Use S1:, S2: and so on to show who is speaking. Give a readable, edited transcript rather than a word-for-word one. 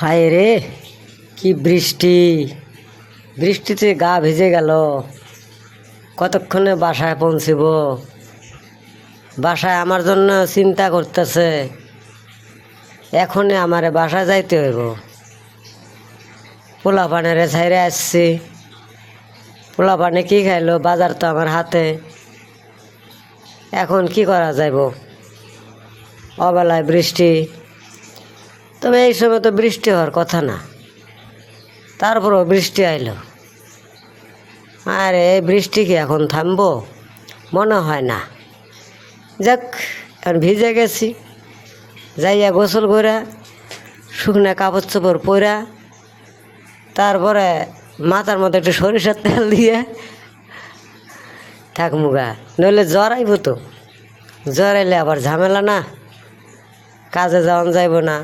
S1: হায় রে, কি বৃষ্টি! বৃষ্টিতে গা ভিজে গেল। কতক্ষণে বাসায় পৌঁছিব? বাসায় আমার জন্য চিন্তা করতেছে। এখনই আমারে বাসায় যাইতে হইব। পোলা পানেরে ছাইরে আসছি। পোলা পানে কি খাইলো? বাজার তো আমার হাতে। এখন কি করা যাইব? অবেলায় বৃষ্টি, তবে এই সময় তো বৃষ্টি হওয়ার কথা না, তারপরও বৃষ্টি আইলো। আরে এই বৃষ্টি কি এখন থামবো? মনে হয় না। যাক, এখন ভিজে গেছি, যাইয়া গোসল কইরা শুকনা কাপড় চোপড় পরা, তারপরে মাথার মধ্যে একটু সরিষার তেল দিয়ে থাকমুগা, নইলে জ্বর আইব তো। জ্বর আইলে আবার ঝামেলা না, কাজে যাওয়ান যাইব না।